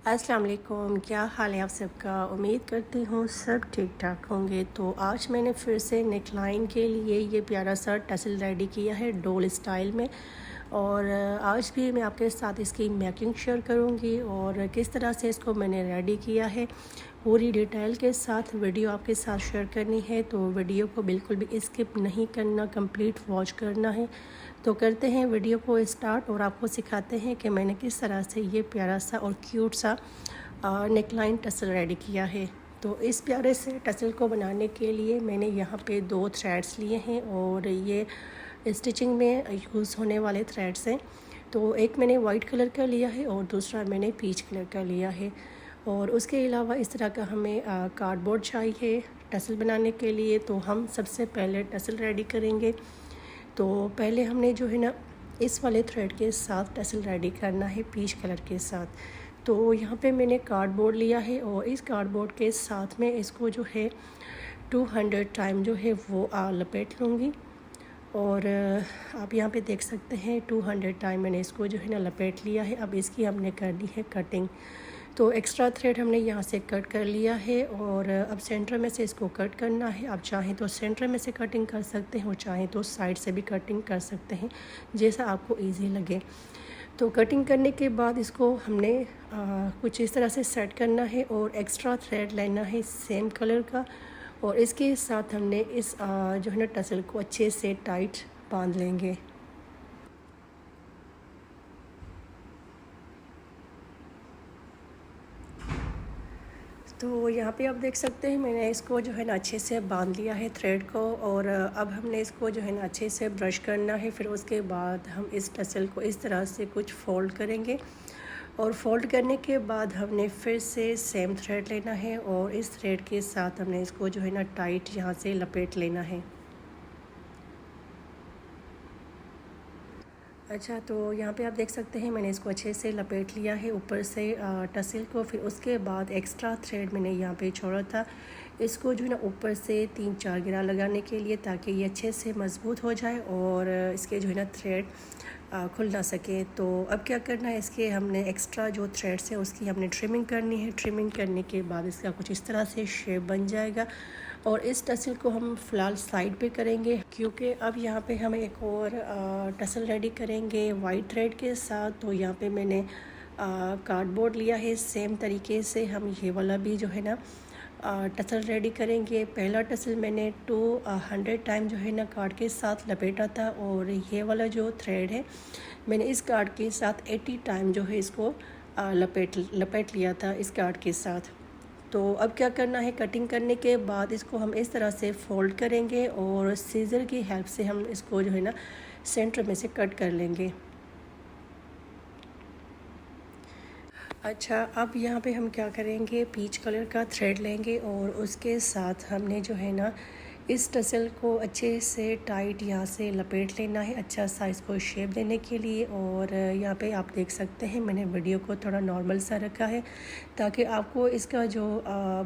अस्सलाम वालेकुम, क्या हाल है आप सबका। उम्मीद करती हूँ सब ठीक ठाक होंगे। तो आज मैंने फिर से नेकलाइन के लिए ये प्यारा सा टसल रेडी किया है डोल स्टाइल में। और आज भी मैं आपके साथ इसकी मेकिंग शेयर करूँगी और किस तरह से इसको मैंने रेडी किया है पूरी डिटेल के साथ वीडियो आपके साथ शेयर करनी है। तो वीडियो को बिल्कुल भी स्किप नहीं करना, कंप्लीट वॉच करना है। तो करते हैं वीडियो को स्टार्ट और आपको सिखाते हैं कि मैंने किस तरह से ये प्यारा सा और क्यूट सा नेकलाइन टसल रेडी किया है। तो इस प्यारे से टसल को बनाने के लिए मैंने यहाँ पे 2 थ्रेड्स लिए हैं और ये स्टिचिंग में यूज़ होने वाले थ्रेड्स हैं। तो एक मैंने वाइट कलर का लिया है और दूसरा मैंने पीच कलर का लिया है। और उसके अलावा इस तरह का हमें कार्डबोर्ड चाहिए टसल बनाने के लिए। तो हम सबसे पहले टसल रेडी करेंगे। तो पहले हमने जो है ना इस वाले थ्रेड के साथ टसल रेडी करना है पीच कलर के साथ। तो यहाँ पे मैंने कार्डबोर्ड लिया है और इस कार्डबोर्ड के साथ में इसको जो है 200 टाइम जो है वो लपेट लूँगी। और आप यहाँ पे देख सकते हैं 200 टाइम मैंने इसको जो है ना लपेट लिया है। अब इसकी हमने करनी है कटिंग। तो एक्स्ट्रा थ्रेड हमने यहाँ से कट कर लिया है और अब सेंटर में से इसको कट करना है। आप चाहें तो सेंटर में से कटिंग कर सकते हैं और चाहें तो साइड से भी कटिंग कर सकते हैं, जैसा आपको इजी लगे। तो कटिंग करने के बाद इसको हमने कुछ इस तरह से सेट करना है और एक्स्ट्रा थ्रेड लेना है सेम कलर का। और इसके साथ हमने इस जो है ना टसल को अच्छे से टाइट बांध लेंगे। तो यहाँ पे आप देख सकते हैं मैंने इसको जो है ना अच्छे से बांध लिया है थ्रेड को। और अब हमने इसको जो है ना अच्छे से ब्रश करना है। फिर उसके बाद हम इस टसल को इस तरह से कुछ फोल्ड करेंगे और फोल्ड करने के बाद हमने फिर से सेम थ्रेड लेना है और इस थ्रेड के साथ हमने इसको जो है ना टाइट यहाँ से लपेट लेना है। अच्छा, तो यहाँ पे आप देख सकते हैं मैंने इसको अच्छे से लपेट लिया है ऊपर से टसल को। फिर उसके बाद एक्स्ट्रा थ्रेड मैंने यहाँ पे छोड़ा था, इसको जो है ना ऊपर से 3-4 गिरा लगाने के लिए, ताकि ये अच्छे से मज़बूत हो जाए और इसके जो है ना थ्रेड खुल ना सके। तो अब क्या करना है, इसके हमने एक्स्ट्रा जो थ्रेड्स है उसकी हमने ट्रिमिंग करनी है। ट्रिमिंग करने के बाद इसका कुछ इस तरह से शेप बन जाएगा। और इस टसल को हम फ़िलहाल साइड पे करेंगे, क्योंकि अब यहाँ पे हम एक और टसल रेडी करेंगे वाइट थ्रेड के साथ। तो यहाँ पे मैंने कार्डबोर्ड लिया है। सेम तरीके से हम ये वाला भी जो है ना टसल रेडी करेंगे। पहला टसल मैंने 200 टाइम जो है ना कार्ड के साथ लपेटा था और ये वाला जो थ्रेड है मैंने इस कार्ड के साथ 80 टाइम जो है इसको लपेट लिया था इस कार्ड के साथ। तो अब क्या करना है, कटिंग करने के बाद इसको हम इस तरह से फोल्ड करेंगे और सीज़र की हेल्प से हम इसको जो है ना सेंटर में से कट कर लेंगे। अच्छा, अब यहाँ पे हम क्या करेंगे, पीच कलर का थ्रेड लेंगे और उसके साथ हमने जो है ना इस टसल को अच्छे से टाइट यहाँ से लपेट लेना है, अच्छा सा इसको शेप देने के लिए। और यहाँ पे आप देख सकते हैं मैंने वीडियो को थोड़ा नॉर्मल सा रखा है, ताकि आपको इसका जो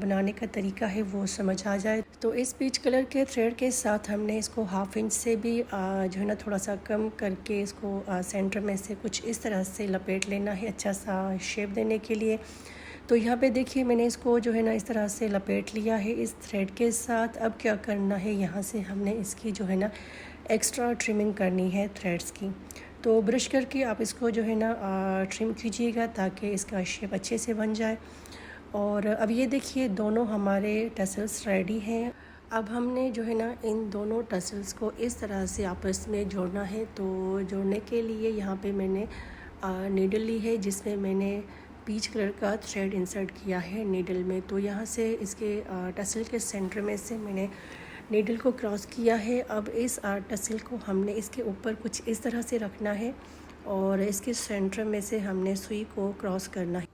बनाने का तरीका है वो समझ आ जाए। तो इस पीच कलर के थ्रेड के साथ हमने इसको 1/2 इंच से भी जो है ना थोड़ा सा कम करके इसको सेंटर में से कुछ इस तरह से लपेट लेना है, अच्छा सा शेप देने के लिए। तो यहाँ पे देखिए मैंने इसको जो है ना इस तरह से लपेट लिया है इस थ्रेड के साथ। अब क्या करना है, यहाँ से हमने इसकी जो है ना एक्स्ट्रा ट्रिमिंग करनी है थ्रेड्स की। तो ब्रश करके आप इसको जो है ना ट्रिम कीजिएगा, ताकि इसका शेप अच्छे से बन जाए। और अब ये देखिए दोनों हमारे टसल्स रेडी हैं। अब हमने जो है ना इन दोनों टसल्स को इस तरह से आपस में जोड़ना है। तो जोड़ने के लिए यहाँ पे मैंने नीडल ली है, जिसमें मैंने पीच कलर का थ्रेड इंसर्ट किया है नीडल में। तो यहाँ से इसके टसल के सेंटर में से मैंने नीडल को क्रॉस किया है। अब इस टसल को हमने इसके ऊपर कुछ इस तरह से रखना है और इसके सेंटर में से हमने सुई को क्रॉस करना है।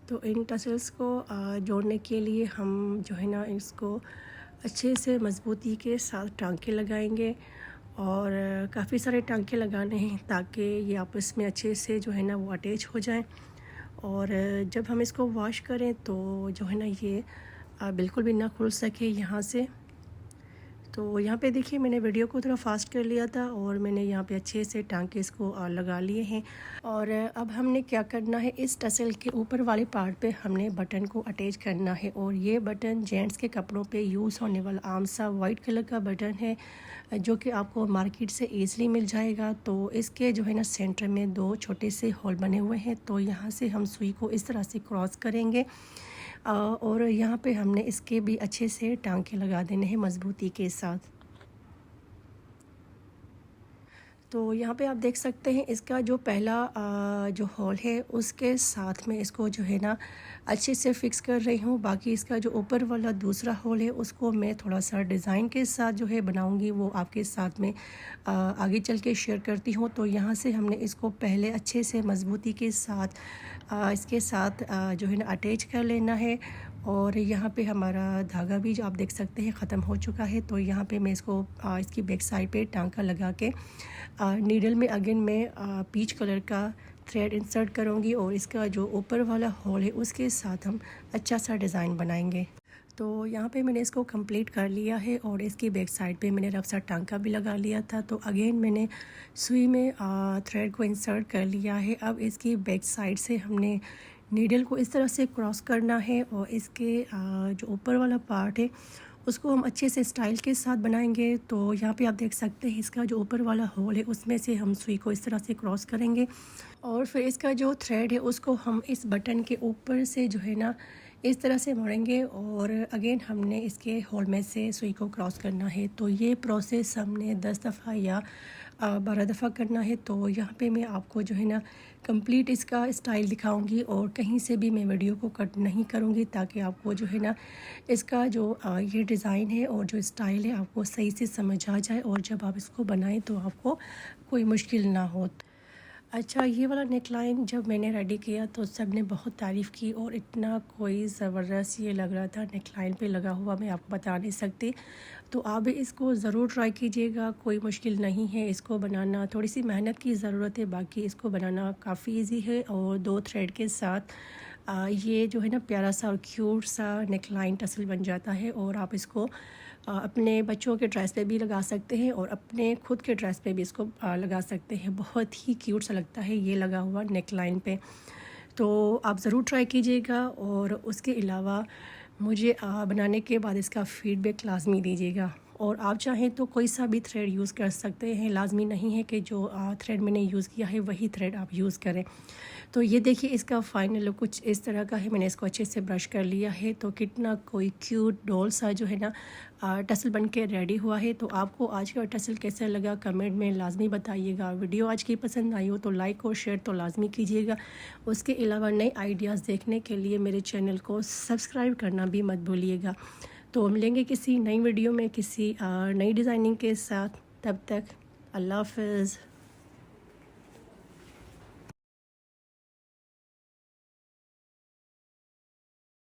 तो इन टसल्स को जोड़ने के लिए हम जो है ना इसको अच्छे से मज़बूती के साथ टांके लगाएंगे और काफ़ी सारे टांके लगाने हैं, ताकि ये आपस में अच्छे से जो है ना वो अटैच हो जाएं। और जब हम इसको वॉश करें तो जो है ना ये बिल्कुल भी ना खुल सके यहाँ से। तो यहाँ पे देखिए मैंने वीडियो को थोड़ा फास्ट कर लिया था और मैंने यहाँ पे अच्छे से टांके इसको लगा लिए हैं। और अब हमने क्या करना है, इस टसल के ऊपर वाले पार्ट पे हमने बटन को अटैच करना है। और ये बटन जेंट्स के कपड़ों पे यूज़ होने वाला आम सा वाइट कलर का बटन है, जो कि आपको मार्केट से ईज़िली मिल जाएगा। तो इसके जो है ना सेंटर में 2 छोटे से होल बने हुए हैं, तो यहाँ से हम सुई को इस तरह से क्रॉस करेंगे और यहाँ पे हमने इसके भी अच्छे से टांके लगा देने हैं मज़बूती के साथ। तो यहाँ पे आप देख सकते हैं इसका जो पहला जो होल है उसके साथ में इसको जो है ना अच्छे से फ़िक्स कर रही हूँ। बाकी इसका जो ऊपर वाला दूसरा होल है उसको मैं थोड़ा सा डिज़ाइन के साथ जो है बनाऊँगी, वो आपके साथ में आगे चल के शेयर करती हूँ। तो यहाँ से हमने इसको पहले अच्छे से मज़बूती के साथ इसके साथ जो है ना अटैच कर लेना है। और यहाँ पे हमारा धागा भी जो आप देख सकते हैं ख़त्म हो चुका है। तो यहाँ पे मैं इसको इसकी बैक साइड पे टांका लगा के नीडल में अगेन मैं पीच कलर का थ्रेड इंसर्ट करूँगी और इसका जो ऊपर वाला होल है उसके साथ हम अच्छा सा डिज़ाइन बनाएंगे। तो यहाँ पे मैंने इसको कंप्लीट कर लिया है और इसकी बैक साइड पे मैंने रफ सा टांका भी लगा लिया था। तो अगेन मैंने सुई में थ्रेड को इंसर्ट कर लिया है। अब इसकी बैक साइड से हमने नीडल को इस तरह से क्रॉस करना है और इसके जो ऊपर वाला पार्ट है उसको हम अच्छे से स्टाइल के साथ बनाएंगे। तो यहाँ पे आप देख सकते हैं इसका जो ऊपर वाला होल है उसमें से हम सुई को इस तरह से क्रॉस करेंगे और फिर इसका जो थ्रेड है उसको हम इस बटन के ऊपर से जो है ना इस तरह से मोड़ेंगे और अगेन हमने इसके होल में से सुई को क्रॉस करना है। तो ये प्रोसेस हमने 10 दफ़ा या 12 दफ़ा करना है। तो यहाँ पे मैं आपको जो है ना कंप्लीट इसका स्टाइल दिखाऊंगी और कहीं से भी मैं वीडियो को कट नहीं करूँगी, ताकि आपको जो है ना इसका जो ये डिज़ाइन है और जो स्टाइल है आपको सही से समझ आ जाए और जब आप इसको बनाएं तो आपको कोई मुश्किल ना हो। अच्छा, ये वाला नेक लाइन जब मैंने रेडी किया तो सब ने बहुत तारीफ़ की और इतना कोई ज़बरदस्त ये लग रहा था नेक लाइन पे लगा हुआ, मैं आपको बता नहीं सकती। तो आप भी इसको ज़रूर ट्राई कीजिएगा, कोई मुश्किल नहीं है इसको बनाना, थोड़ी सी मेहनत की ज़रूरत है, बाकी इसको बनाना काफ़ी इजी है। और 2 थ्रेड के साथ ये जो है ना प्यारा सा और क्यूट सा नेक लाइन टसल बन जाता है और आप इसको अपने बच्चों के ड्रेस पे भी लगा सकते हैं और अपने खुद के ड्रेस पे भी इसको लगा सकते हैं। बहुत ही क्यूट सा लगता है ये लगा हुआ नेक लाइन पे। तो आप ज़रूर ट्राई कीजिएगा और उसके अलावा मुझे बनाने के बाद इसका फ़ीडबैक लाज़मी दीजिएगा। और आप चाहें तो कोई सा भी थ्रेड यूज़ कर सकते हैं, लाज़मी नहीं है कि जो थ्रेड मैंने यूज़ किया है वही थ्रेड आप यूज़ करें। तो ये देखिए इसका फाइनल लुक कुछ इस तरह का है। मैंने इसको अच्छे से ब्रश कर लिया है। तो कितना कोई क्यूट डॉल सा जो है ना टसल बन के रेडी हुआ है। तो आपको आज का टसल कैसा लगा कमेंट में लाज़मी बताइएगा। वीडियो आज की पसंद आई हो तो लाइक और शेयर तो लाज़मी कीजिएगा। उसके अलावा नए आइडियाज़ देखने के लिए मेरे चैनल को सब्सक्राइब करना भी मत भूलिएगा। तो मिलेंगे किसी नई वीडियो में किसी नई डिज़ाइनिंग के साथ। तब तक अल्लाह हाफ़िज़।